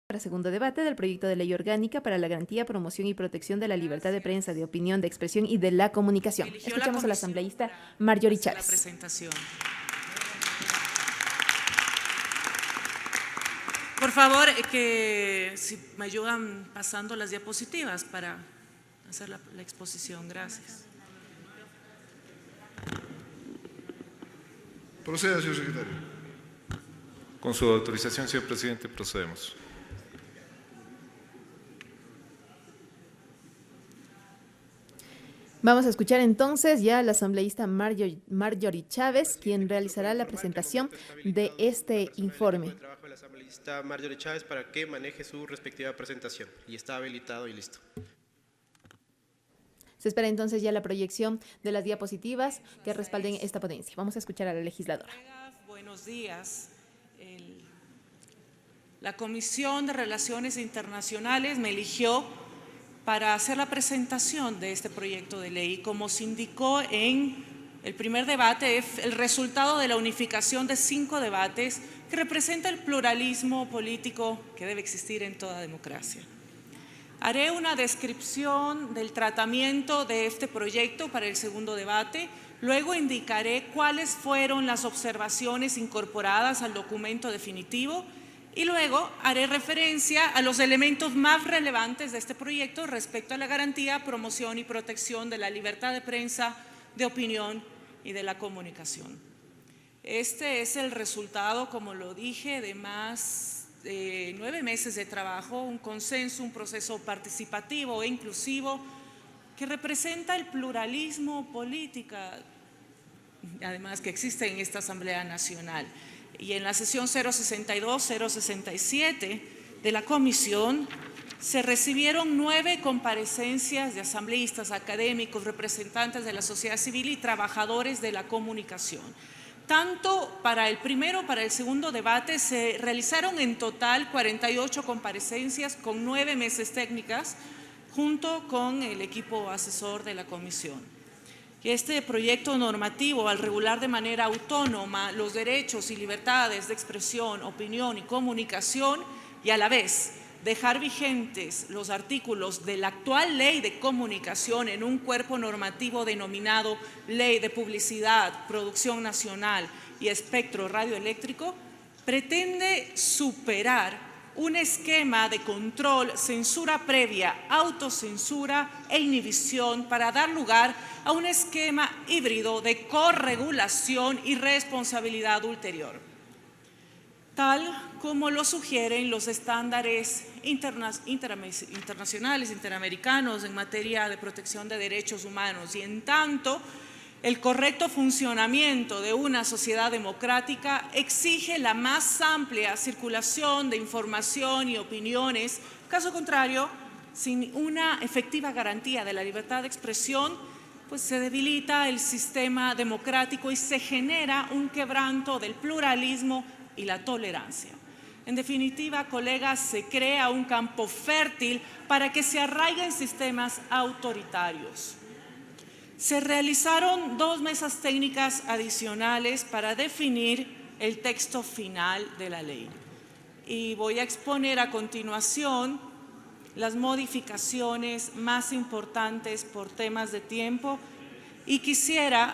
Para segundo debate del proyecto de ley orgánica para la garantía, promoción y protección de la libertad de prensa, de opinión, de expresión y de la comunicación. Escuchamos a la asambleísta Marjorie Chávez. Presentación. Por favor, que si me ayudan pasando las diapositivas para hacer la exposición. Gracias. Proceda, señor secretario. Con su autorización, señor presidente, procedemos. Vamos a escuchar entonces ya a la asambleísta Marjorie Chávez, quien realizará la presentación de este informe. El trabajo de la asambleísta Marjorie Chávez para que maneje su respectiva presentación. Y está habilitado y listo. Se espera entonces ya la proyección de las diapositivas que respalden esta ponencia. Vamos a escuchar a la legisladora. Buenos días. La Comisión de Relaciones Internacionales me eligió para hacer la presentación de este proyecto de ley. Como se indicó en el primer debate, es el resultado de la unificación de 5 debates que representa el pluralismo político que debe existir en toda democracia. Haré una descripción del tratamiento de este proyecto para el segundo debate. Luego indicaré cuáles fueron las observaciones incorporadas al documento definitivo y luego haré referencia a los elementos más relevantes de este proyecto respecto a la garantía, promoción y protección de la libertad de prensa, de opinión y de la comunicación. Este es el resultado, como lo dije, de más de 9 meses de trabajo, un consenso, un proceso participativo e inclusivo que representa el pluralismo político, además que existe en esta Asamblea Nacional. Y en la sesión 062-067 de la Comisión se recibieron 9 comparecencias de asambleístas, académicos, representantes de la sociedad civil y trabajadores de la comunicación. Tanto para el primero, para el segundo debate, se realizaron en total 48 comparecencias con 9 mesas técnicas, junto con el equipo asesor de la Comisión. Este proyecto normativo, al regular de manera autónoma los derechos y libertades de expresión, opinión y comunicación, y a la vez dejar vigentes los artículos de la actual Ley de Comunicación en un cuerpo normativo denominado Ley de Publicidad, Producción Nacional y Espectro Radioeléctrico, pretende superar un esquema de control, censura previa, autocensura e inhibición para dar lugar a un esquema híbrido de corregulación y responsabilidad ulterior, tal como lo sugieren los estándares internacionales, interamericanos en materia de protección de derechos humanos. Y en tanto, el correcto funcionamiento de una sociedad democrática exige la más amplia circulación de información y opiniones. Caso contrario, sin una efectiva garantía de la libertad de expresión, pues se debilita el sistema democrático y se genera un quebranto del pluralismo y la tolerancia. En definitiva, colegas, se crea un campo fértil para que se arraiguen sistemas autoritarios. Se realizaron 2 mesas técnicas adicionales para definir el texto final de la ley. Y voy a exponer a continuación las modificaciones más importantes por temas de tiempo y quisiera,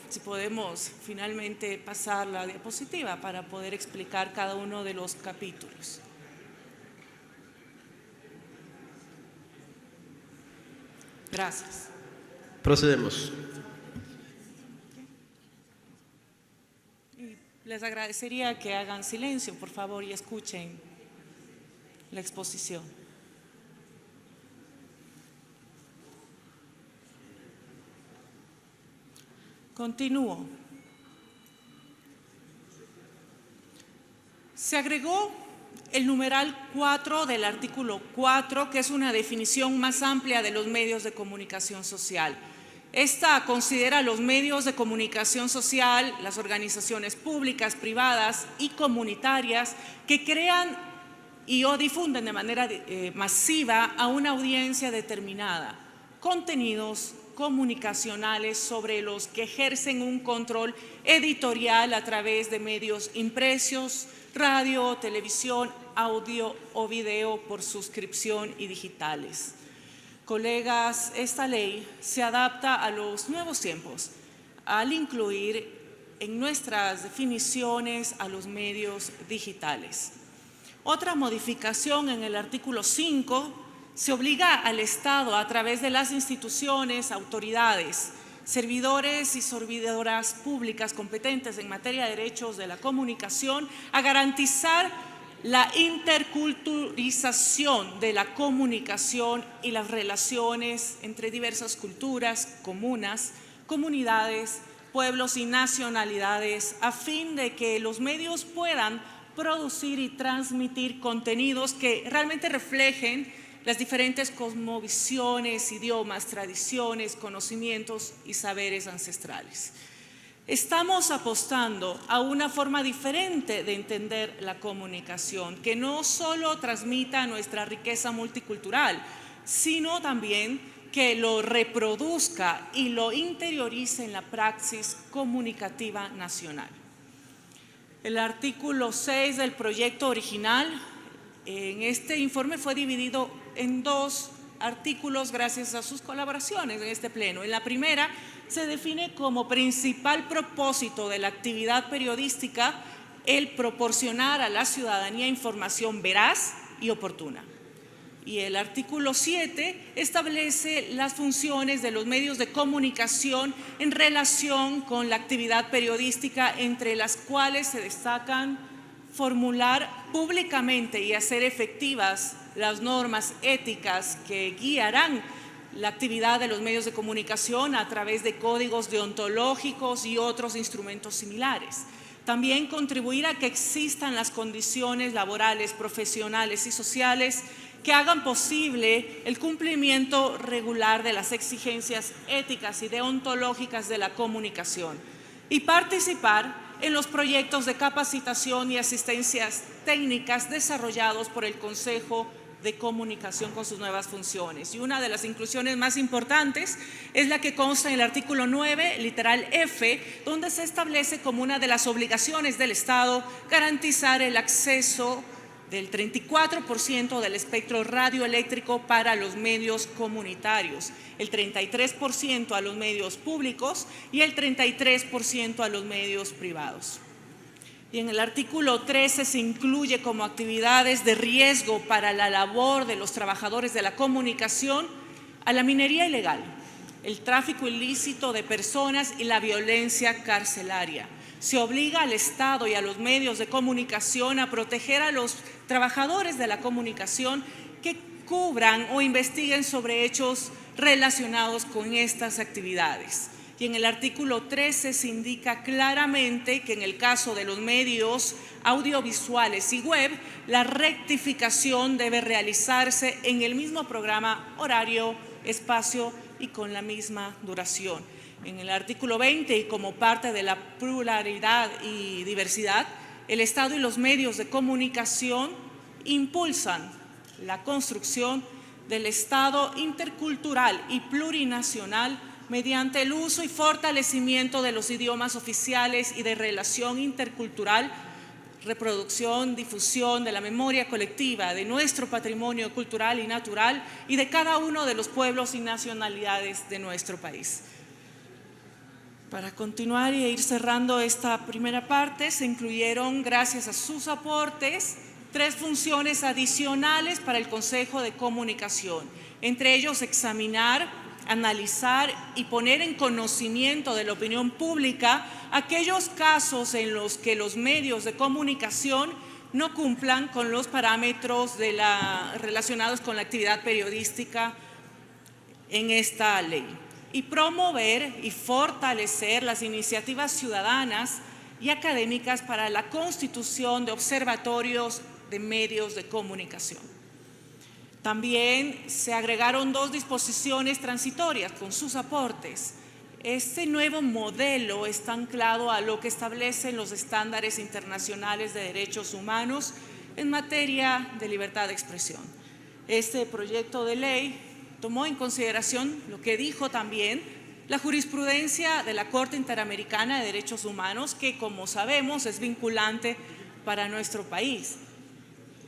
si podemos finalmente pasar la diapositiva para poder explicar cada uno de los capítulos. Gracias. Procedemos. Les agradecería que hagan silencio, por favor, y escuchen la exposición. Continúo. Se agregó el numeral 4 del artículo 4, que es una definición más amplia de los medios de comunicación social. Esta considera los medios de comunicación social, las organizaciones públicas, privadas y comunitarias que crean o difunden de manera masiva a una audiencia determinada contenidos comunicacionales sobre los que ejercen un control editorial a través de medios impresos, radio, televisión audio o video por suscripción y digitales. Colegas, esta ley se adapta a los nuevos tiempos al incluir en nuestras definiciones a los medios digitales. Otra modificación en el artículo 5 se obliga al Estado a través de las instituciones, autoridades, servidores y servidoras públicas competentes en materia de derechos de la comunicación a garantizar la interculturalización de la comunicación y las relaciones entre diversas culturas, comunas, comunidades, pueblos y nacionalidades, a fin de que los medios puedan producir y transmitir contenidos que realmente reflejen las diferentes cosmovisiones, idiomas, tradiciones, conocimientos y saberes ancestrales. Estamos apostando a una forma diferente de entender la comunicación, que no solo transmita nuestra riqueza multicultural, sino también que lo reproduzca y lo interiorice en la praxis comunicativa nacional. El artículo 6 del proyecto original en este informe fue dividido en 2 artículos gracias a sus colaboraciones en este pleno. En la primera se define como principal propósito de la actividad periodística el proporcionar a la ciudadanía información veraz y oportuna. Y el artículo 7 establece las funciones de los medios de comunicación en relación con la actividad periodística, entre las cuales se destacan formular públicamente y hacer efectivas las normas éticas que guiarán la actividad de los medios de comunicación a través de códigos deontológicos y otros instrumentos similares. También contribuir a que existan las condiciones laborales, profesionales y sociales que hagan posible el cumplimiento regular de las exigencias éticas y deontológicas de la comunicación, y participar en los proyectos de capacitación y asistencias técnicas desarrollados por el Consejo de Comunicación con sus nuevas funciones. Y una de las inclusiones más importantes es la que consta en el artículo 9, literal F, donde se establece como una de las obligaciones del Estado garantizar el acceso del 34% del espectro radioeléctrico para los medios comunitarios, el 33% a los medios públicos y el 33% a los medios privados. Y en el artículo 13 se incluye como actividades de riesgo para la labor de los trabajadores de la comunicación a la minería ilegal, el tráfico ilícito de personas y la violencia carcelaria. Se obliga al Estado y a los medios de comunicación a proteger a los trabajadores de la comunicación que cubran o investiguen sobre hechos relacionados con estas actividades. Y en el artículo 13 se indica claramente que en el caso de los medios audiovisuales y web, la rectificación debe realizarse en el mismo programa, horario, espacio y con la misma duración. En el artículo 20, y como parte de la pluralidad y diversidad, el Estado y los medios de comunicación impulsan la construcción del Estado intercultural y plurinacional mediante el uso y fortalecimiento de los idiomas oficiales y de relación intercultural, reproducción, difusión de la memoria colectiva, de nuestro patrimonio cultural y natural y de cada uno de los pueblos y nacionalidades de nuestro país. Para continuar y ir cerrando esta primera parte, se incluyeron, gracias a sus aportes, 3 funciones adicionales para el Consejo de Comunicación, entre ellos examinar, analizar y poner en conocimiento de la opinión pública aquellos casos en los que los medios de comunicación no cumplan con los parámetros relacionados con la actividad periodística en esta ley, y promover y fortalecer las iniciativas ciudadanas y académicas para la constitución de observatorios de medios de comunicación. También se agregaron 2 disposiciones transitorias con sus aportes. Este nuevo modelo está anclado a lo que establecen los estándares internacionales de derechos humanos en materia de libertad de expresión. Este proyecto de ley tomó en consideración lo que dijo también la jurisprudencia de la Corte Interamericana de Derechos Humanos, que, como sabemos, es vinculante para nuestro país.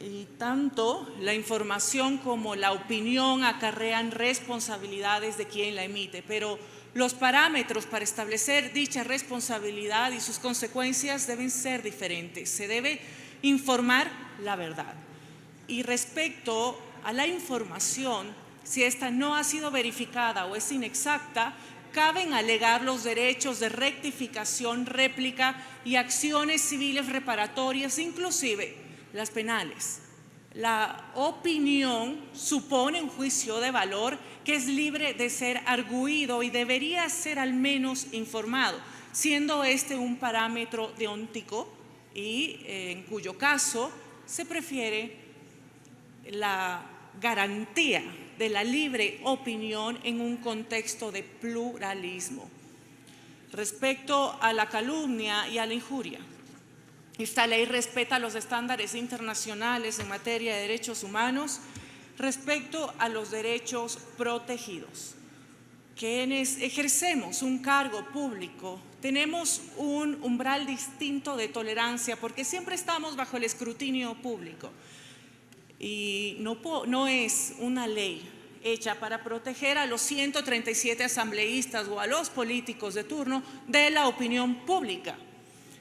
Y tanto la información como la opinión acarrean responsabilidades de quien la emite, pero los parámetros para establecer dicha responsabilidad y sus consecuencias deben ser diferentes. Se debe informar la verdad. Y respecto a la información, si esta no ha sido verificada o es inexacta, caben alegar los derechos de rectificación, réplica y acciones civiles reparatorias, inclusive las penales. La opinión supone un juicio de valor que es libre de ser arguido y debería ser al menos informado, siendo este un parámetro deontico y en cuyo caso se prefiere la garantía de la libre opinión en un contexto de pluralismo. Respecto a la calumnia y a la injuria, esta ley respeta los estándares internacionales en materia de derechos humanos respecto a los derechos protegidos. Quienes ejercemos un cargo público tenemos un umbral distinto de tolerancia porque siempre estamos bajo el escrutinio público y no es una ley hecha para proteger a los 137 asambleístas o a los políticos de turno de la opinión pública.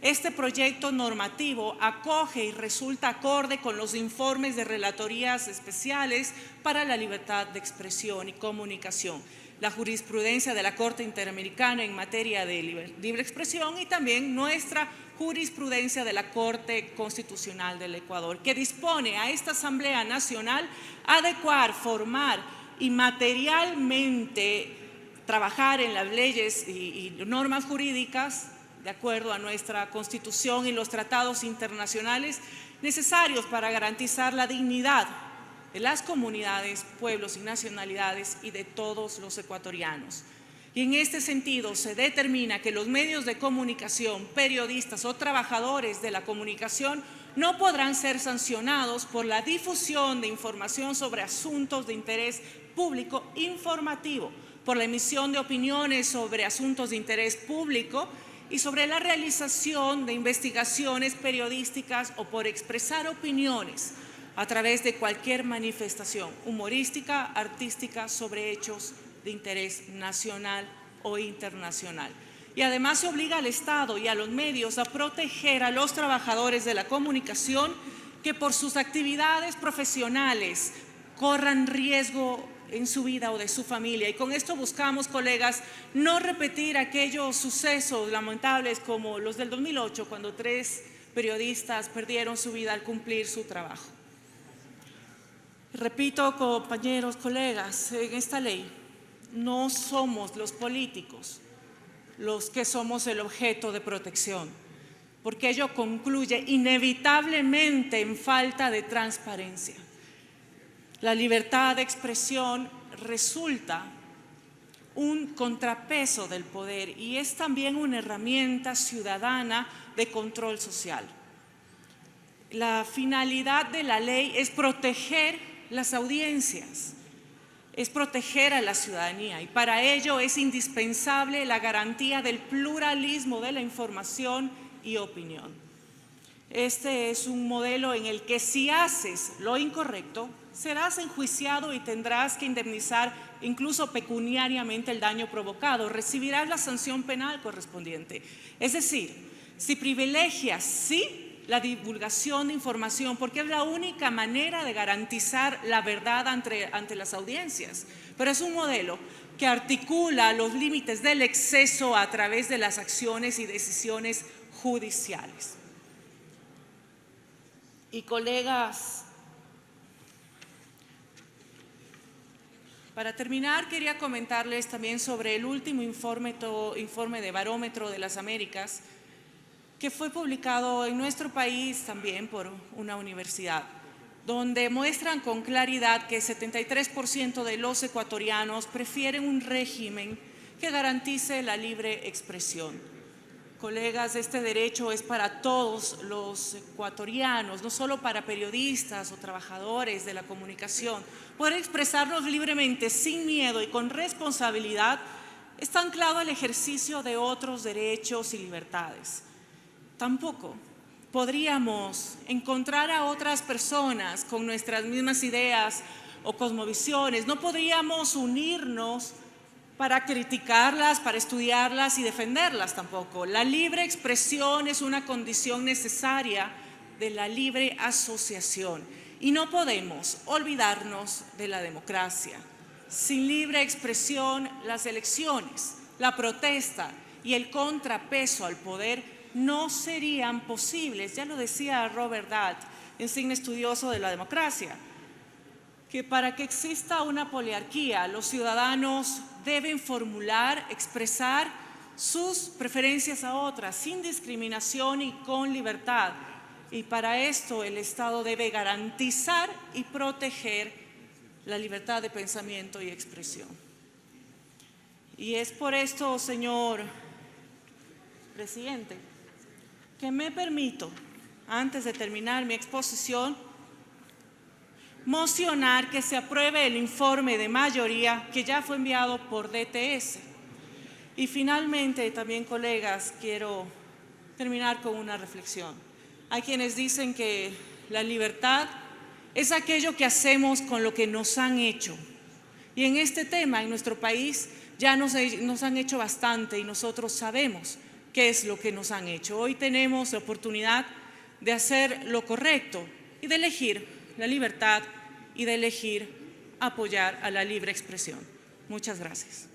Este proyecto normativo acoge y resulta acorde con los informes de relatorías especiales para la libertad de expresión y comunicación, la jurisprudencia de la Corte Interamericana en materia de libre expresión y también nuestra jurisprudencia de la Corte Constitucional del Ecuador, que dispone a esta Asamblea Nacional adecuar, formar y materialmente trabajar en las leyes y normas jurídicas de acuerdo a nuestra Constitución y los tratados internacionales necesarios para garantizar la dignidad de las comunidades, pueblos y nacionalidades y de todos los ecuatorianos. Y en este sentido se determina que los medios de comunicación, periodistas o trabajadores de la comunicación no podrán ser sancionados por la difusión de información sobre asuntos de interés público informativo, por la emisión de opiniones sobre asuntos de interés público y sobre la realización de investigaciones periodísticas o por expresar opiniones a través de cualquier manifestación humorística, artística sobre hechos de interés nacional o internacional. Y además se obliga al Estado y a los medios a proteger a los trabajadores de la comunicación que por sus actividades profesionales corran riesgo en su vida o de su familia. Y con esto buscamos, colegas, no repetir aquellos sucesos lamentables como los del 2008, cuando 3 periodistas perdieron su vida al cumplir su trabajo. Repito, compañeros, colegas, en esta ley no somos los políticos los que somos el objeto de protección, porque ello concluye inevitablemente en falta de transparencia. La libertad de expresión resulta un contrapeso del poder y es también una herramienta ciudadana de control social. La finalidad de la ley es proteger las audiencias, es proteger a la ciudadanía y para ello es indispensable la garantía del pluralismo de la información y opinión. Este es un modelo en el que si haces lo incorrecto, serás enjuiciado y tendrás que indemnizar incluso pecuniariamente el daño provocado, recibirás la sanción penal correspondiente. Es decir, si privilegias, sí, la divulgación de información, porque es la única manera de garantizar la verdad ante las audiencias, pero es un modelo que articula los límites del exceso a través de las acciones y decisiones judiciales. Y colegas, para terminar quería comentarles también sobre el último informe de Barómetro de las Américas que fue publicado en nuestro país también por una universidad, donde muestran con claridad que el 73% de los ecuatorianos prefieren un régimen que garantice la libre expresión. Colegas, este derecho es para todos los ecuatorianos, no solo para periodistas o trabajadores de la comunicación. Poder expresarnos libremente, sin miedo y con responsabilidad, está anclado al ejercicio de otros derechos y libertades. Tampoco podríamos encontrar a otras personas con nuestras mismas ideas o cosmovisiones, no podríamos unirnos para criticarlas, para estudiarlas y defenderlas tampoco. La libre expresión es una condición necesaria de la libre asociación y no podemos olvidarnos de la democracia. Sin libre expresión, las elecciones, la protesta y el contrapeso al poder no serían posibles. Ya lo decía Robert Datt, insigne estudioso de la democracia, que para que exista una poliarquía, los ciudadanos deben formular, expresar sus preferencias a otras, sin discriminación y con libertad. Y para esto el Estado debe garantizar y proteger la libertad de pensamiento y expresión. Y es por esto, señor presidente, que me permito, antes de terminar mi exposición, mocionar que se apruebe el informe de mayoría que ya fue enviado por DTS. Y finalmente, también, colegas, quiero terminar con una reflexión. Hay quienes dicen que la libertad es aquello que hacemos con lo que nos han hecho. Y en este tema, en nuestro país, ya nos han hecho bastante y nosotros sabemos qué es lo que nos han hecho. Hoy tenemos la oportunidad de hacer lo correcto y de elegir la libertad y de elegir apoyar a la libre expresión. Muchas gracias.